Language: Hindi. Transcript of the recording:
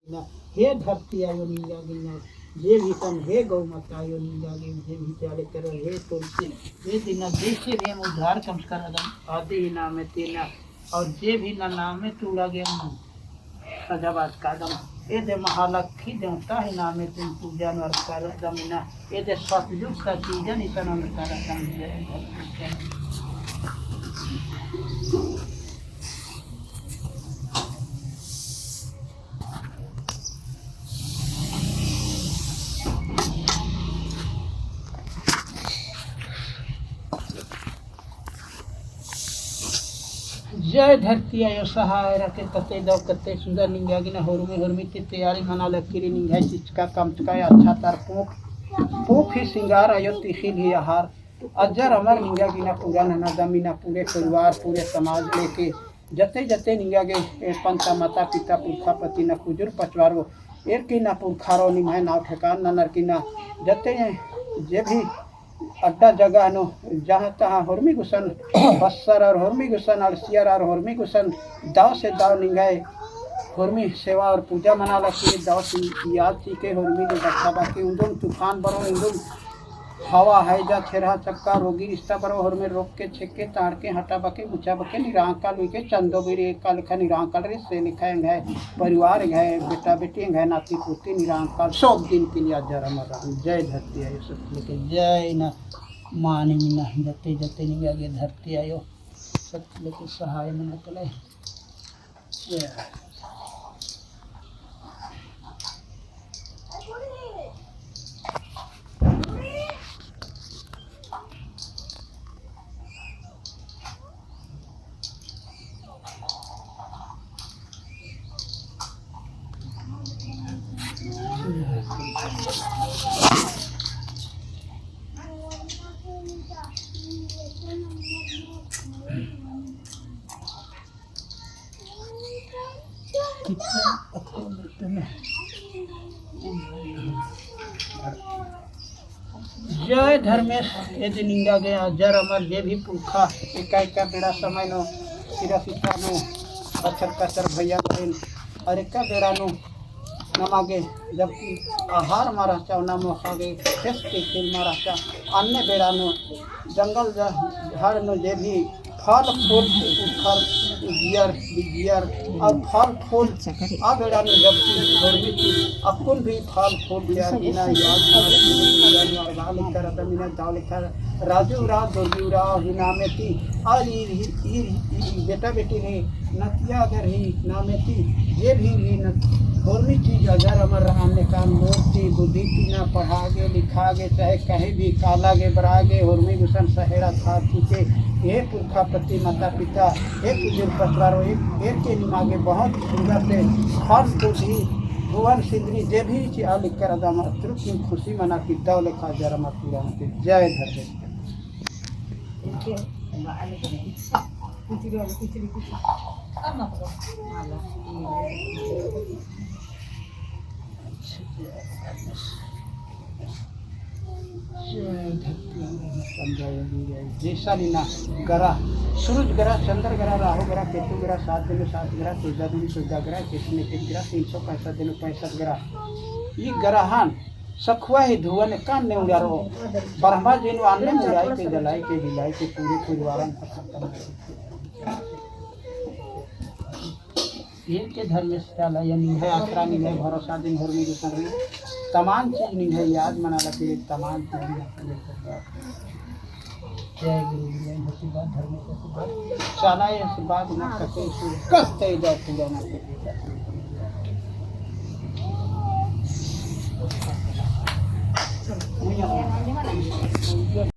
ना हे धरती आयो नीला गिना जे भी तम हे गौ माता आयो नीला गिन जे भी त्याले करो हे तुलसी हे दिना देशे रे उद्धार कम कर दम आदि ही नाम तेना और जे भी ना नाम में तू लगे सजाबाद कादम ए दे महालक्ष्मी देवता ही नाम में तुम पूजा नर कर दम ना ए दे सतयुग का चीजन इतना कर दम जय धरती आयो सहाय रखे कते दो कते सुंदर निंगागी ना होरमी ते तैयारी मना लकीरी निंगाई चिचका कमचका अच्छा तार पोख ही सिंगार आयो तिखिल ही आहार अजर अमर निंगागी ना पूरा नना दमीना पूरे परिवार पूरे समाज लेके जते जते निंगागे पंचा माता पिता पुरखा पति ना कुजुर पचवारो एर की ना पुरखारो निमाय नाव ठेकान ना नर की ना जते जे भी अड्डा जगह नो जहाँ तहाँ होरमी गुसन बस्सर और होरमी गुसन अलसियर और होरमी गुसन दाव से दाव निंगाए होरमी सेवा और पूजा मना लगी दाव से याद सीखे होरमी ने रखा बाकी उन्दुम तूफान बरो उन्दुम हवा है जा छेरा चक्का रोगी रिश्ता बरो होरमे रोक के छेके ताड़ के हटा बके मुचा बके निरांकाल के चंदो बीड़ी एक काल लिखा निरांकाल रे से लिखा है परिवार है बेटा बेटी है नाती पोती निरांकाल सब दिन के लिए अजर अमर जय धरती आयो सत्य जय न मानी मिना जते जते नहीं आगे धरती आयो सत्य के सहाय में निकले जय जय धर्मेश यदि निंदा गया जर अमर जे भी पुरखा एका बेड़ा समय नो सिरा सीता नो अक्षर कसर भैया बहन और एका बेड़ा नो नमागे जबकि आहार मारा चाव ना मोखागे खेस के खेल मारा चाव अन्य बेड़ा नो जंगल झाड़ नो जे भी फल फूल फल गियर बिगियर और फल फूल आ बेड़ा में जबकि गर्मी की अकुल भी फल फूल यार बिना याद कर दमिना दाव लिखा राजू रा दुर्गी रा ही नामेती और बेटा बेटी रे नतिया अगर ही नामेती ये भी न होरमी चीज अजर अमर रहने का मूर्ति बुद्धि की ना पढ़ागे लिखागे चाहे कहीं भी कालागे बरागे होरमी गुसन सहेरा था चुके एक पुरखा पति माता पिता एक बुजुर्ग पचवारो एक के निमागे बहुत सुंदर से हर बुद्धि भुवन सिंदरी जे भी चिया लिख कर अदम तृप्ति खुशी मना की दौ लिखा जरमा पूरा जय धर्म जैसा लीना गरा सूरज ग्रह चंद्र ग्रह राहु ग्रह केतु ग्रह 7 दिन 7 ग्रह 14 दिन 14 ग्रह किसने एक ग्रह 365 दिन 65 ग्रह ये ग्रहन सखुआ ही धुवन कान ने उड़ारो ब्रह्मा जी ने आने मुराई के जलाई के हिलाई के पूरे परिवारन ये के धर्म से चला यानी है आसरा नहीं है भरोसा दिन होरमी के संग तमाम चीज नहीं है याद मना लगे तमाम चीज जय गुरु जय आशीर्वाद धर्म के आशीर्वाद चला ये आशीर्वाद ना कते कस्ते जा पूजा ना कते